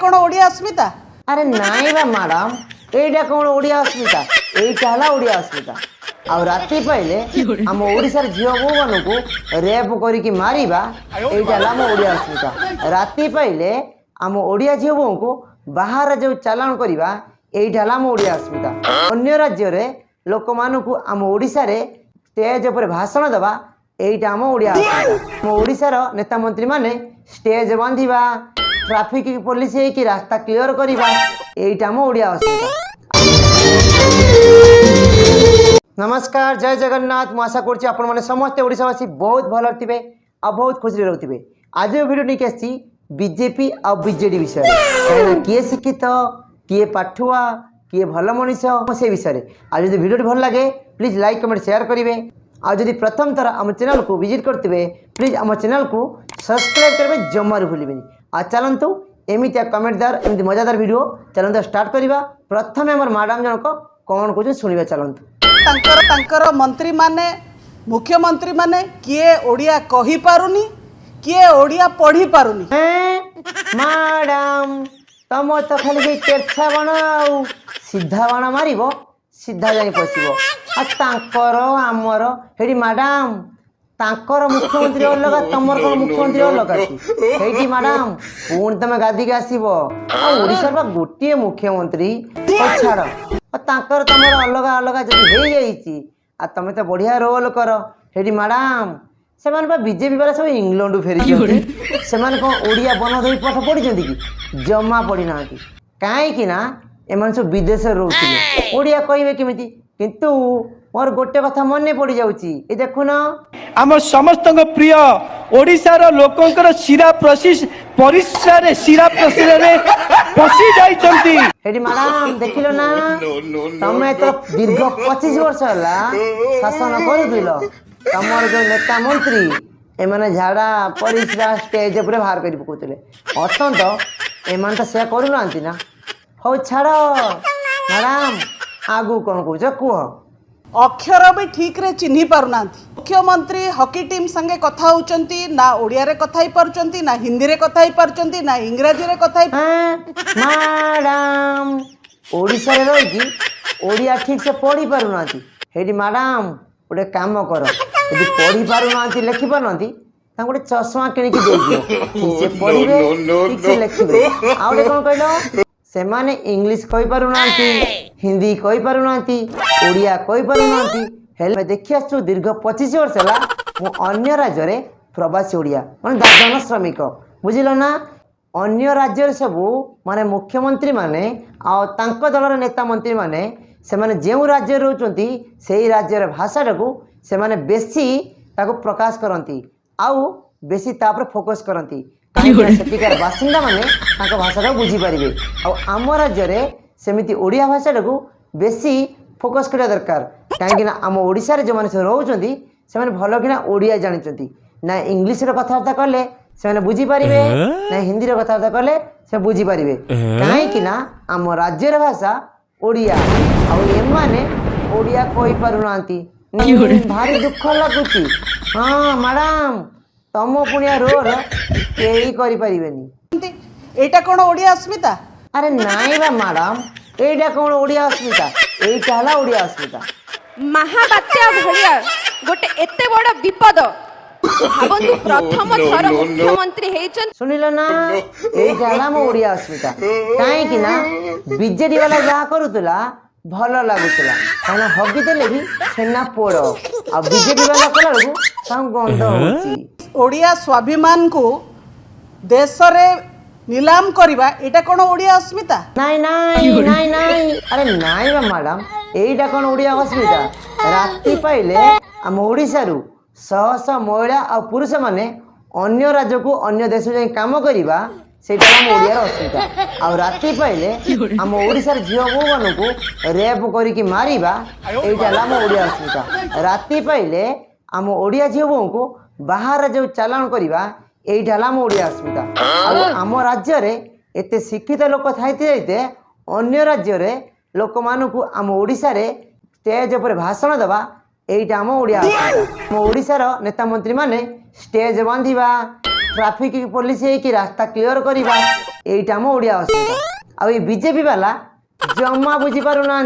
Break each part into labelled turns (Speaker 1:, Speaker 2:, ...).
Speaker 1: कौन ओडिया अस्मिता?
Speaker 2: अरे नाई बा मैडम एटा कौन ओडिया अस्मिता एटा हला ओडिया अस्मिता आ राति पाइले आम ओडिशार झियो बो मानकु रेप करिकि मारिबा एटा हला आम ओडिया अस्मिता राति पाइले आम ओडिया झियो बो को बाहर जो चालान करिबा एटा हला आम ओडिया अस्मिता अन्य राज्य रे लोक मानकु आम ओडिशा रे स्टेज ऊपर भाषण दबा एटा आम ओडिया अस्मिता आम ओडिशार नेता मंत्री माने स्टेज बांधिबा ट्रैफिक पुलिस की रास्ता क्लियर करवा यहीटा आम ओडिया अस्मिता। नमस्कार जय जगन्नाथ मु आशा करुँच आपण मैंने समस्ते ओडिशावासी बहुत भल थे आ बहुत खुशी रोथे। आज वीडियो नहीं आसी बीजेपी आ बीजेडी विषय कहीं किए शिक्षित किए पाठुआ किए भल मनीष से विषय आज जो वीडियो भल लगे प्लीज लाइक कमेंट शेयर करेंगे आज जब प्रथम थर आम चैनल को विजिट करते प्लीज आम चैनल को सब्सक्राइब करेंगे जमार भूलें आज चलतु एमती कमेंटदार एमती मजादार वीडियो चलते स्टार्ट करवा प्रथम आम मैडम जनक कौन कह शुणा
Speaker 1: चलतु मंत्री माने मुख्यमंत्री माने किए ओडिया कहि पारुनी किए ओडिया पढ़ी पारुनी
Speaker 2: मैडम तुम तो खाली तेरछा बाण आ सीधा बाण मार सीधा जाई पशर आमर हेडी मैडम तांकर मुख्यमंत्री अलग तमर कौन मुख्यमंत्री अलग है मैडम पुणी तुम गादी के आसब ओडिशा गोटे मुख्यमंत्री छाड़ तांकर तुम अलग अलग जब हो तुम तो बढ़िया रोल कर हेडी मैडम से बीजेपी वाला सब इंग्लैंड फेरी से कौन ओडिया बनधई पाठ पढ़ी कि जमा पढ़ी ना कहीं एम सब विदेश रोचे ओडिया कहे केमी किंतु मोर गोटे कथा मन पड़ जाऊँगी ये देखुन
Speaker 3: आम समस्त प्रिय ओडिशार लोकंकर शिरा परिश्रा शिरा प्रशिरा पशि जाइछंती
Speaker 2: हेडी मैडम देखिलो ना तमे तो दीर्घ 25 वर्ष होला शासन करुदिल तमर जो नेता मंत्री एमाने झाड़ा परिश्रा स्टेज ऊपर बाहर कर पकाउतले अतंत एमान तो से करू नांती ना हो छाड़ मैडम आगु कौन कह कह
Speaker 1: अक्षर भी ठीक रे चिन्ही पारुना मुख्यमंत्री हॉकी टीम संगे कथा होचंती ना ओडिया रे कथा ही पारुचंती ना हिंदी रे कथा ही पारुचंती ना इंग्रजी रे कथा ही
Speaker 2: मैडम ओडिशा रे रही ओडिया ठीक से पढ़ी पारुना हेडी मैडम गोटे काम कर यदि पढ़ी पारुना लिखि पारुना गोटे चश्मा किणिकी दे ठीक से पढ़े ठीक से लिखे आउ कौन कहल से माने इंग्लिश कहि पारुना हिंदी कहि पारुना ओडिया कहि पारुना हेले देखि आसु दीर्घ 25 वर्ष है मु अन्य राज्य रे प्रवासी ओडिया माने दादन श्रमिक बुझिल ना अन्य राज्य सब माने मुख्यमंत्री माने आ तांको दलर नेता मंत्री माने से माने जेउ राज्य रहउचंती सेही राज्य रे भाषा को से माने बेसी ताको प्रकाश करंती आउ बेसी तापर फोकस करंती सेठिकार बासिंदा माने ताको भाषा बुझी पारिबे आम राज्य रे सेमिति ओडिया भाषा को बेसी फोकस करा दरकार कहीं आम ओडिशा रे जो माने रहउचंती से माने भलो किना ओडिया जानिचंती ना इंग्लिश रे कथाबार्ता करले से माने बुझी पारिबे ना हिंदी रे कथाबार्ता करले से बुझी पारिबे कहीं आम राज्य रे भाषा ओडिया आ एमाने ओडिया कहि पारुनांती भारी दुख लागुची हाँ मैडम तम पुनिया रोल केही करि परिबेनी
Speaker 1: एटा कौन ओडिया अस्मिता?
Speaker 2: अरे नाई बा मैडम एटा कौन ओडिया अस्मिता एटा हला ओडिया अस्मिता
Speaker 4: महाबात्या भलिया गोटे एते बड़ विपद भाबंतु प्रथम थर मुख्यमंत्री हेचन
Speaker 2: सुनिल ना एटा हला मो ओडिया अस्मिता काहे कि ना बीजेडी वाला जा करूतला भल लागुतला काना हगी देले भी छेना पोड़ आ बीजेडी वाला कला को गंध होची
Speaker 1: ओडिया स्वाभिमान को देश रे नीलाम करवा एटा कौन ओडिया अस्मिता?
Speaker 2: नाई नाई नाई नाई अरे नाई बा मैडम एटा कौन ओडिया अस्मिता राति पाइले आम ओडिशा रु शह शह महिला आ पुरुष माने अन्य राज्य को अन्य देश जाई काम करवा सेटा आम ओडिया अस्मिता आ राति पाइले आम ओडिशार झियो बो मानकु रेप करिकि मारिबा एटा आम ओडिया अस्मिता राति पाइले आम ओडिया झियो बो को बाहर जो चालान करवा एटा आम ओडिया अस्मिता आम राज्य रे एते शिक्षित लोक थाइते जाइते अन्य राज्य रे लोक मानकु आम ओडिशा रे स्टेज ऊपर भाषण दबा एटा आम ओडिया अस्मिता आम ओडिशार नेता मंत्री माने स्टेज बांधिबा ट्राफिक पुलिस है रास्ता क्लियर करवा यहीटा आम ओडिया असमिता आ बीजेपी वाला जमा बुझी पारुना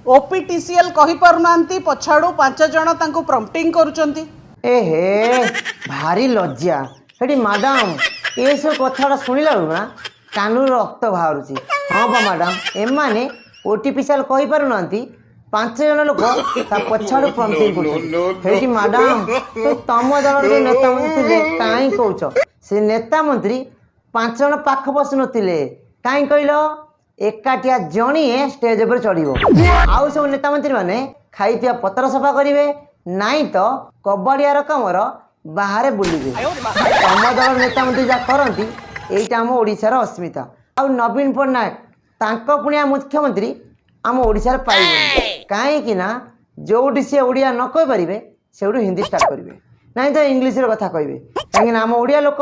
Speaker 1: ओपीटीसीएल कहि पारुनांती पछाड़ू 5 जण तांको प्रम्पटिंग करूचंती
Speaker 2: एहे भारी लज्जा हेटी मैडम ये सब कथा शुणिला ना कानून रक्त बाहर हाँ बा मैडम एमाने ओटीपीसीएल कहि पारुना 5 जण लोक पछाड़ू प्रम्पटिंग कर मैडम तो तम दल जो नेता मंत्री थे कहीं कौच से नेता मंत्री 5 जण पाख बस नथिले कहीं कहल एकाटिया जणिए स्टेज पर चढ़ो आउ सब नेता मंत्री मैंने खाई पत्र सफा करेंगे नाई तो कबाड़ियार कमर बाहर बुलिबे तम दल नेता मंत्री जहाँ करती यहीटा आम ओडिशार अस्मिता आउ नवीन पट्टनायक तांको पुणिया मुख्यमंत्री आम ओडिशार पाइबे कहीं जोटी सी ओडिया न कहि पारे से हिंदी स्टार्ट करेंगे ना तो इंग्लीश कथा कहे कहीं आम ओडिया लोक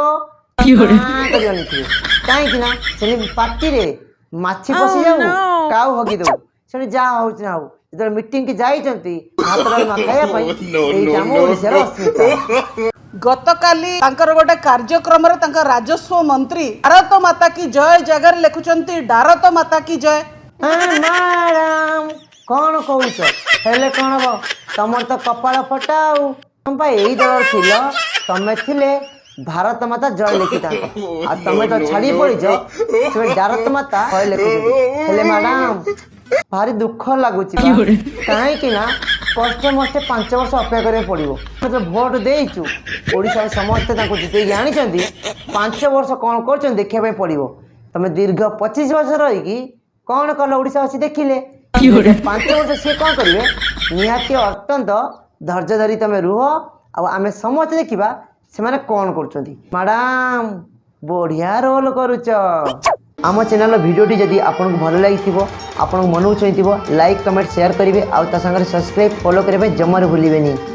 Speaker 2: कहीं पार्टी रे माछी पशि जाऊ काउ हगी दो से जहाँ हो जो मीटिंग की जाइए
Speaker 1: गतकाली तांकर गोटे कार्यक्रम रे तांकर राजस्व मंत्री भारत माता की जय जगह लिखुचंती भारत माता की जय
Speaker 2: मैडम कौन कौच हेले कौन हम तुम तो कपाल फटाऊ तुम यही दल थिल तमें थिले भारत माता जय लिखी था तुम्हें तो छाड़ी पड़ीच भारत माता जय लिखुच हेले मैडम भारी दुख लगुच कहीं कष्ट मस्ते 5 वर्ष अपेक्षा करा पड़ो मतलब भोट देचु ओडिशा समस्ते जिते आनी 5 वर्ष कौन कर देखा पड़ो तुम दीर्घ 25 वर्ष रही कौन कल ओडिशावासी देखिले 5 वर्ष सी कौन करेंगे निहाती अत्यंत धैर्य धरी तुम रुह आम समस्त देखा से कौन कर मैडम बढ़िया रोल करुच आम चैनल भिडियोटी जदि आपको भल लगी आपण मन चाहिए लाइक कमेंट शेयर करेंगे आउ ता संगे सब्सक्राइब फॉलो करने जमार भूलें।